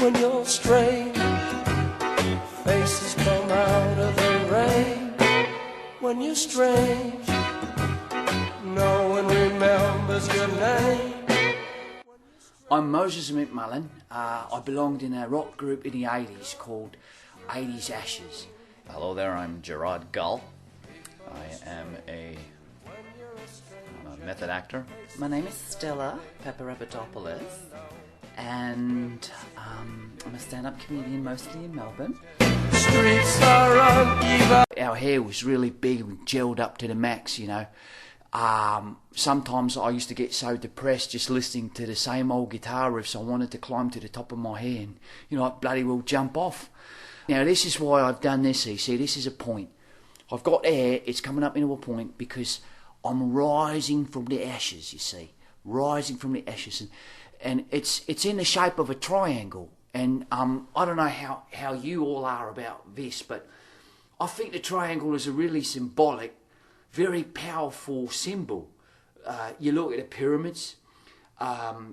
when you're strange. Faces come out of the rain when you're strange. No one remembers your name. I'm Moses McMullan. I belonged in a rock group in the 80s called 80s Ashes. Hello there, I'm Gerard Gull. I am a method actor. My name is Stella Papparapadopoulous, and I'm a stand-up comedian mostly in Melbourne. Streets are uneven. Our hair was really big and gelled up to the max, you know. Sometimes I used to get so depressed just listening to the same old guitar riffs, I wanted to climb to the top of my hair and, you know, I'd bloody well jump off. Now this is why I've done this, you see, this is a point. I've got hair, it's coming up into a point because I'm rising from the ashes, you see. Rising from the ashes. And it's in the shape of a triangle. And I don't know how you all are about this, but I think the triangle is a really symbolic, very powerful symbol. You look at the pyramids,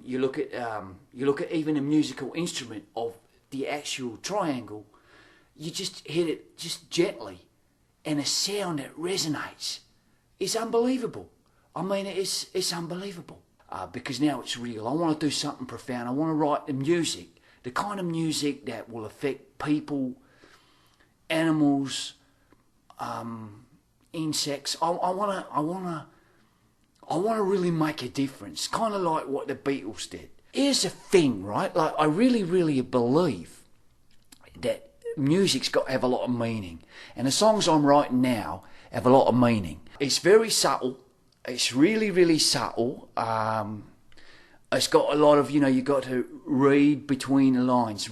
you look at even a musical instrument of the actual triangle. You just hit it just gently, and a sound that resonates is unbelievable. I mean, it's unbelievable because now it's real. I want to do something profound. I want to write the music, the kind of music that will affect people, animals, insects. I want to really make a difference, kind of like what the Beatles did. Here's the thing, right? Like, I really believe that music's got to have a lot of meaning, and the songs I'm writing now have a lot of meaning. It's very subtle. It's really subtle. It's got a lot of, you know, you got to read between the lines.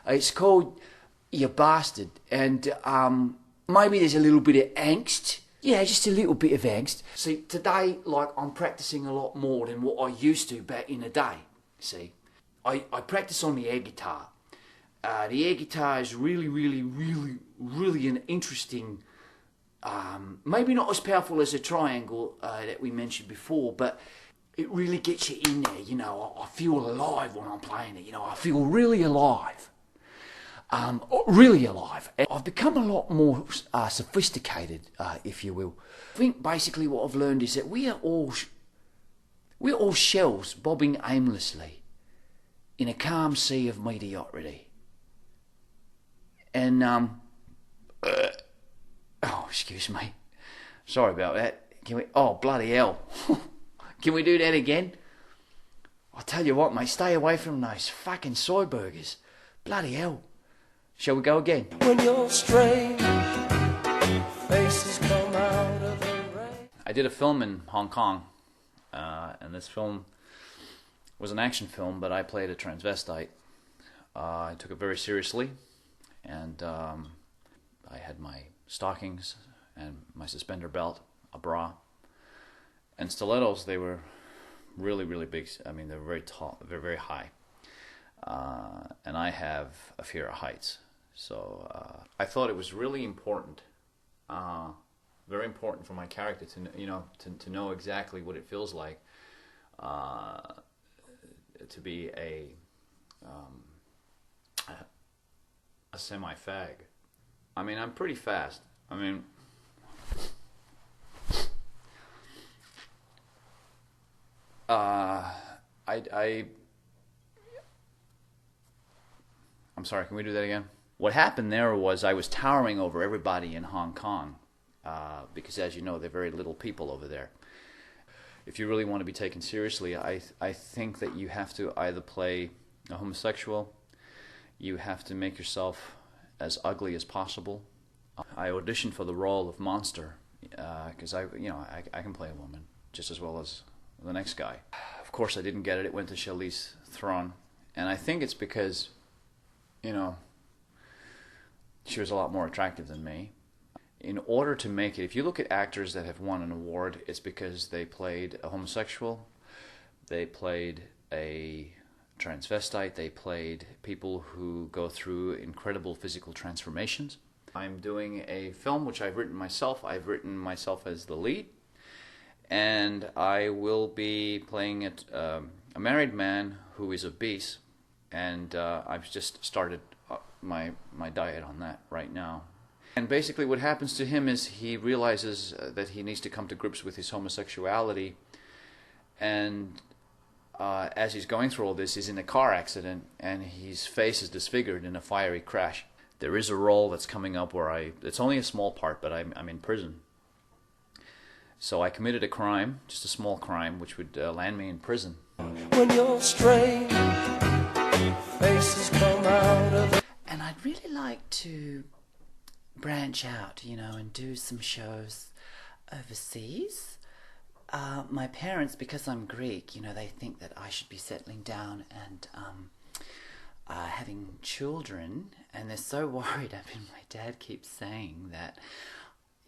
It's called You Bastard, and maybe there's a little bit of angst. Yeah, just a little bit of angst. See, today, like, I'm practicing a lot more than what I used to back in the day. See, I practice on the air guitar. The air guitar is really an interesting, maybe not as powerful as a triangle that we mentioned before, but it really gets you in there, you know. I feel alive when I'm playing it, you know. I feel really alive. Really alive. And I've become a lot more sophisticated, if you will. I think basically what I've learned is that we're all shells bobbing aimlessly in a calm sea of mediocrity. And, oh, excuse me. Sorry about that. Oh, bloody hell. Can we do that again? I'll tell you what, mate, stay away from those fucking soy burgers. Bloody hell. Shall we go again? When you're strange, faces come out of the rain. I did a film in Hong Kong, and this film was an action film, but I played a transvestite. I took it very seriously, and I had my stockings and my suspender belt, a bra, and stilettos. They were really big. I mean, they were very tall, very high, and I have a fear of heights. So I thought it was really important, very important for my character to know exactly what it feels like to be a semi-fag. I mean, I'm pretty fast. I mean, I'm sorry, can we do that again? What happened there was I was towering over everybody in Hong Kong because, as you know, they're very little people over there. If you really want to be taken seriously, I think that you have to either play a homosexual, you have to make yourself as ugly as possible. I auditioned for the role of monster because I can play a woman just as well as the next guy. Of course, I didn't get it. It went to Charlize Theron, and I think it's because, you know, she was a lot more attractive than me. In order to make it, if you look at actors that have won an award, it's because they played a homosexual, they played a transvestite, they played people who go through incredible physical transformations. I'm doing a film which I've written myself. I've written myself as the lead, and I will be playing a married man who is obese, and I've just started my diet on that right now. And basically what happens to him is he realizes that he needs to come to grips with his homosexuality, and as he's going through all this, he's in a car accident and his face is disfigured in a fiery crash. There is a role that's coming up where it's only a small part, but I'm in prison. So I committed a crime, just a small crime, which would land me in prison. When you're strange, faces come out of the... And I'd really like to branch out, you know, and do some shows overseas. My parents, because I'm Greek, you know, they think that I should be settling down and having children, and they're so worried. I mean, my dad keeps saying that,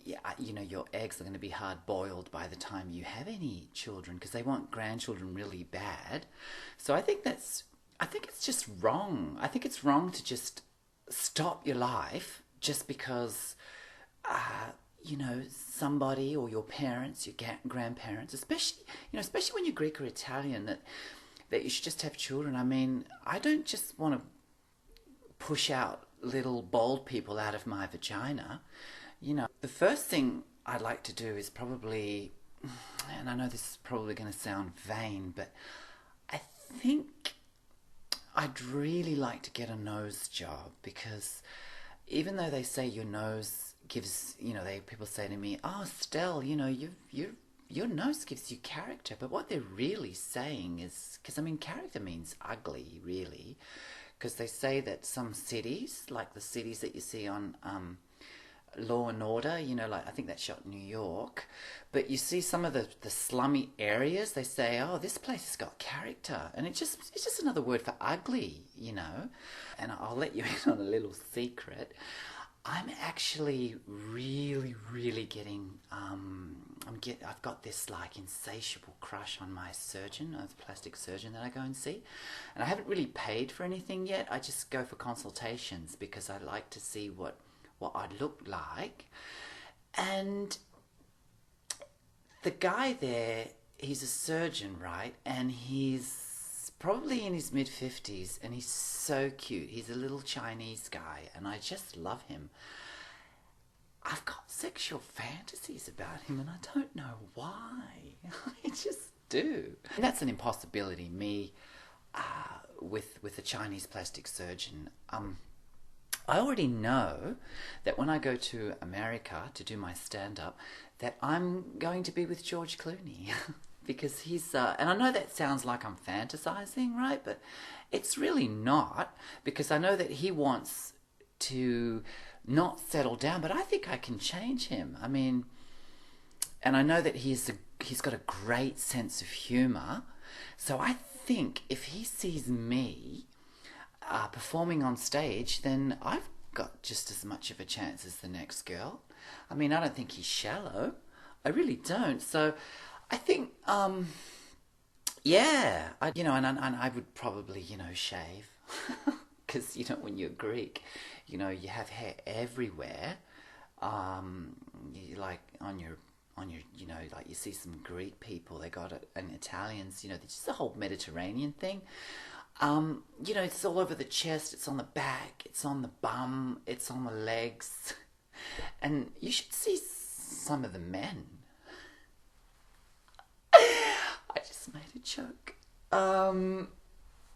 yeah, you know, your eggs are going to be hard-boiled by the time you have any children, because they want grandchildren really bad. So I think it's just wrong. I think it's wrong to just stop your life just because, you know, somebody or your parents, your grandparents, especially when you're Greek or Italian, that you should just have children. I mean, I don't just want to push out little bald people out of my vagina. You know, the first thing I'd like to do is probably, and I know this is probably going to sound vain, but I think I'd really like to get a nose job, because even though they say your nose gives, you know, people say to me, "Oh, Stell, you know, your nose gives you character," but what they're really saying is, because I mean, character means ugly, really, because they say that some cities, like the cities that you see on Law and Order, you know, like I think that's shot in New York, but you see some of the slummy areas, they say, "Oh, this place has got character," and it's just another word for ugly, you know. And I'll let you in on a little secret. I'm actually really getting I've got this like insatiable crush on my surgeon, the plastic surgeon that I go and see, and I haven't really paid for anything yet. I just go for consultations because I like to see what I'd look like. And the guy there, he's a surgeon, right? And he's probably in his mid-50s, and he's so cute. He's a little Chinese guy, and I just love him. I've got sexual fantasies about him, and I don't know why. I just do. And that's an impossibility, me with a Chinese plastic surgeon. I already know that when I go to America to do my stand-up, that I'm going to be with George Clooney. Because he's, and I know that sounds like I'm fantasizing, right? But it's really not, because I know that he wants to not settle down, but I think I can change him. I mean, and I know that he's got a great sense of humor. So I think if he sees me performing on stage, then I've got just as much of a chance as the next girl. I mean, I don't think he's shallow. I really don't. So I think, yeah, and I would probably, you know, shave, because, you know, when you're Greek, you know, you have hair everywhere. You, like on your, you know, like you see some Greek people, they got it, and Italians, you know, it's just the whole Mediterranean thing. You know, it's all over the chest, it's on the back, it's on the bum, it's on the legs, and you should see some of the men. I just made a joke.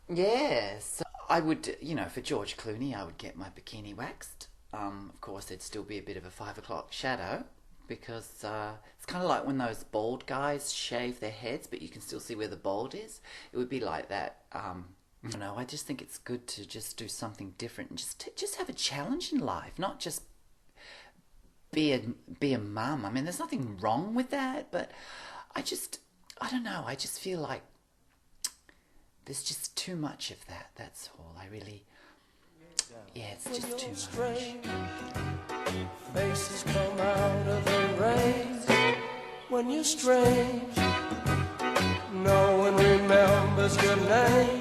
Yeah, so I would, you know, for George Clooney, I would get my bikini waxed. Of course, there'd still be a bit of a 5 o'clock shadow, because it's kind of like when those bald guys shave their heads, but you can still see where the bald is. It would be like that. You know, I just think it's good to just do something different and just have a challenge in life, not just be a mum. I mean, there's nothing wrong with that, but I don't know, I just feel like there's just too much of that, that's all. I really, yeah, it's just too much. Faces come out of the rain. When you're strange, no one remembers your name.